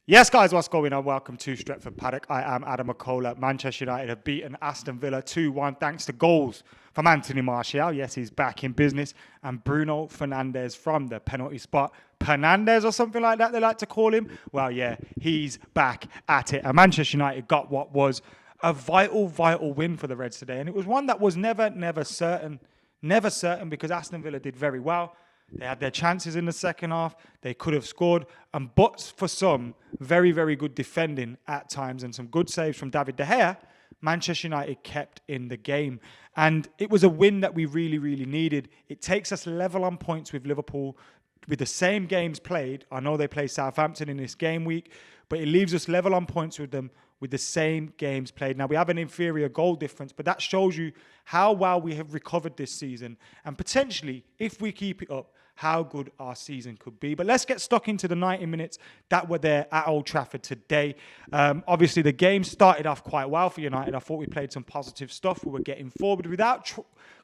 Yes, guys, what's going on? Welcome to Stretford Paddock. I am Adam McKola. Manchester United have beaten Aston Villa 2-1 thanks to goals from Anthony Martial. Yes, he's back in business. And Bruno Fernandes from the penalty spot. Fernandes or something like that they like to call him. Well, yeah, he's back at it. And Manchester United got what was a vital win for the Reds today. And it was one that was never certain. Never certain because Aston Villa did very well. They had their chances in the second half. They could have scored. And but for some very good defending at times and some good saves from David De Gea, Manchester United kept in the game. And it was a win that we really needed. It takes us level on points with Liverpool with the same games played. I know they play Southampton in this game week, but it leaves us level on points with them with the same games played. Now, we have an inferior goal difference, but that shows you how well we have recovered this season and potentially, if we keep it up, how good our season could be. But let's get stuck into the 90 minutes that were there at Old Trafford today. Obviously, the game started off quite well for United. I thought we played some positive stuff. We were getting forward without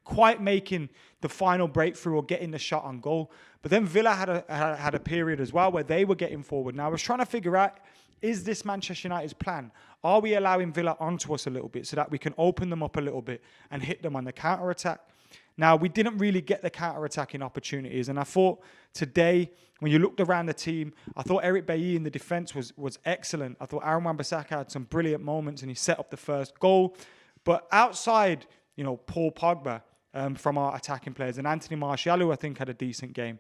quite making the final breakthrough or getting the shot on goal. But then Villa had a period as well where they were getting forward. Now, I was trying to figure out, is this Manchester United's plan? Are we allowing Villa onto us a little bit so that we can open them up a little bit and hit them on the counter-attack? Now, we didn't really get the counter-attacking opportunities. And I thought today, when you looked around the team, I thought Eric Bailly in the defence was excellent. I thought Aaron Wan-Bissaka had some brilliant moments and he set up the first goal. But outside, Paul Pogba from our attacking players and Anthony Martial, who I think had a decent game,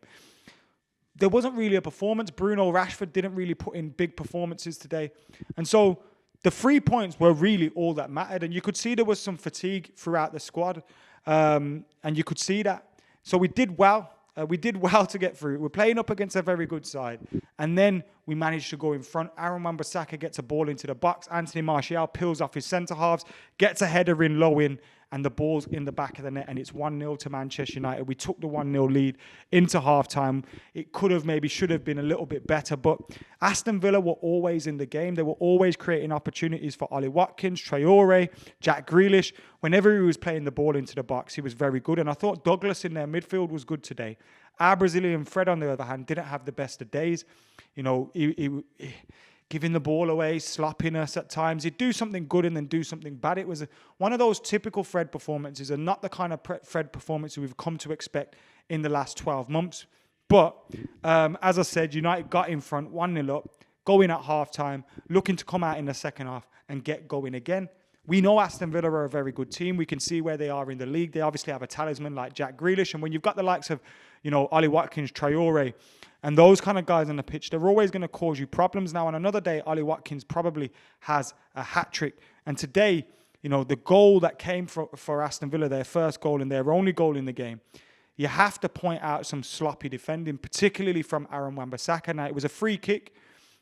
there wasn't really a performance. Bruno Rashford didn't really put in big performances today. And so the 3 points were really all that mattered. And you could see there was some fatigue throughout the squad. And you could see that. So we did well. We did well to get through. We're playing up against a very good side. And then we managed to go in front. Aaron Wan-Bissaka gets a ball into the box. Anthony Martial peels off his centre-halves, gets a header in low in, and the ball's in the back of the net. And it's 1-0 to Manchester United. We took the 1-0 lead into half-time. It should have been a little bit better. But Aston Villa were always in the game. They were always creating opportunities for Ollie Watkins, Traore, Jack Grealish. Whenever he was playing the ball into the box, he was very good. And I thought Douglas in their midfield was good today. Our Brazilian Fred, on the other hand, didn't have the best of days. He giving the ball away, sloppiness at times. He'd do something good and then do something bad. It was one of those typical Fred performances and not the kind of Fred performance we've come to expect in the last 12 months. But as I said, United got in front, 1-0 up, going at half-time, looking to come out in the second half and get going again. We know Aston Villa are a very good team. We can see where they are in the league. They obviously have a talisman like Jack Grealish. And when you've got the likes of, Ollie Watkins, Traore, and those kind of guys on the pitch, they're always going to cause you problems. Now, on another day, Ollie Watkins probably has a hat-trick. And today, the goal that came for Aston Villa, their first goal and their only goal in the game, you have to point out some sloppy defending, particularly from Aaron Wan-Bissaka. Now, it was a free kick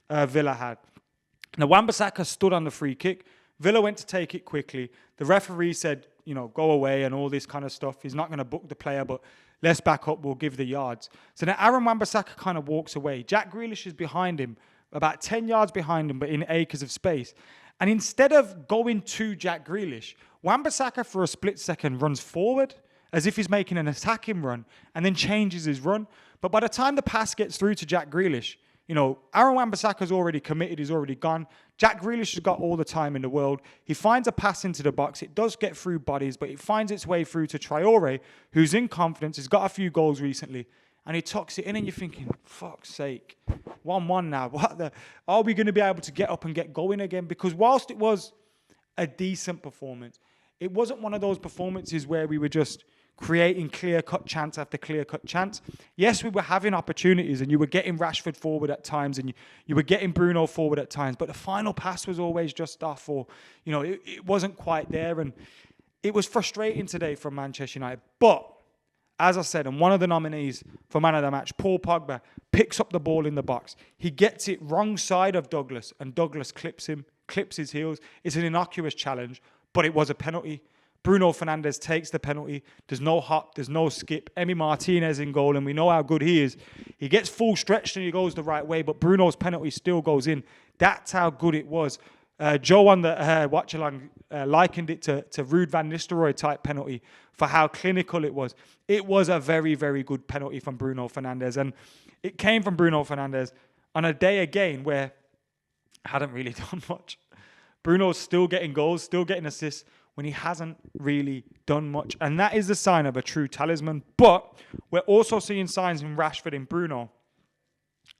Villa had. Now, Wan-Bissaka stood on the free kick. Villa went to take it quickly. The referee said, go away and all this kind of stuff. He's not going to book the player, but let's back up. We'll give the yards. So then Aaron Wan-Bissaka kind of walks away. Jack Grealish is behind him, about 10 yards behind him, but in acres of space. And instead of going to Jack Grealish, Wan-Bissaka for a split second runs forward as if he's making an attacking run and then changes his run. But by the time the pass gets through to Jack Grealish, Aaron Wan-Bissaka's already committed. He's already gone. Jack Grealish has got all the time in the world. He finds a pass into the box. It does get through bodies, but it finds its way through to Traore, who's in confidence. He's got a few goals recently, and he tucks it in, and you're thinking, fuck's sake, 1-1 now. Are we going to be able to get up and get going again? Because whilst it was a decent performance, it wasn't one of those performances where we were just creating clear-cut chance after clear-cut chance. Yes, we were having opportunities and you were getting Rashford forward at times and you were getting Bruno forward at times, but the final pass was always just off or, it wasn't quite there. And it was frustrating today from Manchester United. But, as I said, and one of the nominees for Man of the Match, Paul Pogba, picks up the ball in the box. He gets it wrong side of Douglas and Douglas clips his heels. It's an innocuous challenge, but it was a penalty. Bruno Fernandes takes the penalty. There's no hop. There's no skip. Emi Martinez in goal, and we know how good he is. He gets full stretched and he goes the right way, but Bruno's penalty still goes in. That's how good it was. Joe on the watch-along likened it to Ruud van Nistelrooy type penalty for how clinical it was. It was a very, very good penalty from Bruno Fernandes, and it came from Bruno Fernandes on a day again where hadn't really done much. Bruno's still getting goals, still getting assists when he hasn't really done much. And that is the sign of a true talisman. But we're also seeing signs in Rashford and Bruno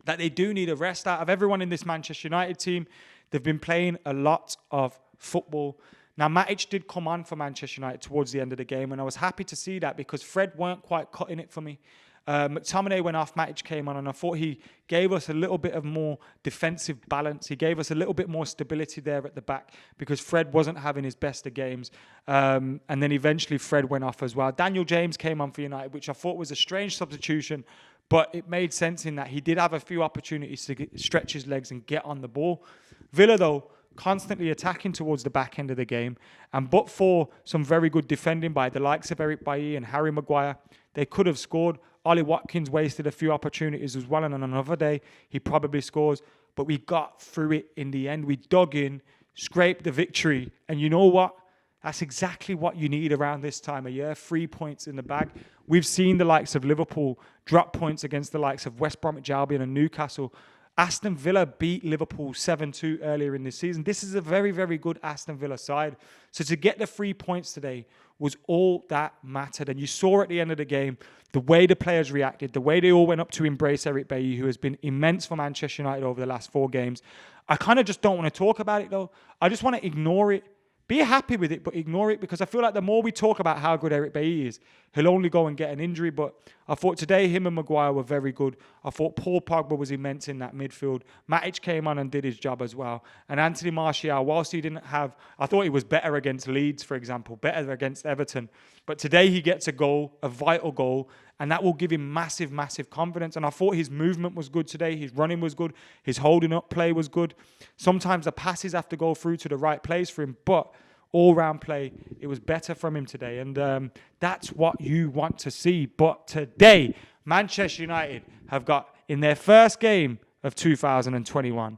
that they do need a rest. Out of everyone in this Manchester United team, they've been playing a lot of football. Now, Matic did come on for Manchester United towards the end of the game, and I was happy to see that because Fred weren't quite cutting it for me. McTominay went off, Matic came on, and I thought he gave us a little bit of more defensive balance. He gave us a little bit more stability there at the back because Fred wasn't having his best of games. And then eventually Fred went off as well. Daniel James came on for United, which I thought was a strange substitution, but it made sense in that he did have a few opportunities to stretch his legs and get on the ball. Villa, though, constantly attacking towards the back end of the game. And but for some very good defending by the likes of Eric Bailly and Harry Maguire, they could have scored. Ollie Watkins wasted a few opportunities as well, and on another day, he probably scores. But we got through it in the end. We dug in, scraped the victory. And you know what? That's exactly what you need around this time of year. 3 points in the bag. We've seen the likes of Liverpool drop points against the likes of West Bromwich Albion and Newcastle. Aston Villa beat Liverpool 7-2 earlier in this season. This is a very, very good Aston Villa side. So to get the 3 points today was all that mattered. And you saw at the end of the game, the way the players reacted, the way they all went up to embrace Eric Bailly, who has been immense for Manchester United over the last 4 games. I kind of just don't want to talk about it, though. I just want to ignore it. Be happy with it, but ignore it, because I feel like the more we talk about how good Eric Bailly is, he'll only go and get an injury. But I thought today him and Maguire were very good. I thought Paul Pogba was immense in that midfield. Matic came on and did his job as well. And Anthony Martial, whilst he didn't have... I thought he was better against Leeds, for example, better against Everton. But today he gets a goal, a vital goal, and that will give him massive, massive confidence. And I thought his movement was good today. His running was good. His holding up play was good. Sometimes the passes have to go through to the right place for him, but all-round play, it was better from him today. And that's what you want to see. But today, Manchester United have got, in their first game of 2021,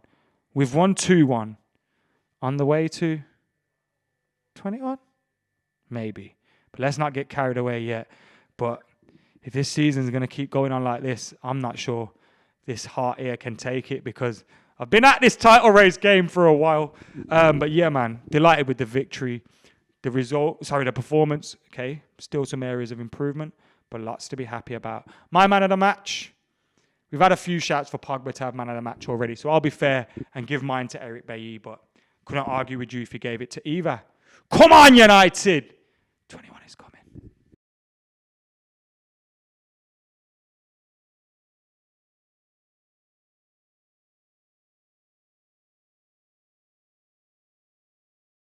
we've won 2-1. On the way to 21? Maybe. But let's not get carried away yet. But if this season's going to keep going on like this, I'm not sure this heart here can take it, because I've been at this title race game for a while. But yeah, man, delighted with the victory. The performance, okay, still some areas of improvement, but lots to be happy about. My man of the match, we've had a few shouts for Pogba to have man of the match already, so I'll be fair and give mine to Eric Bailly, but couldn't argue with you if you gave it to either. Come on, United!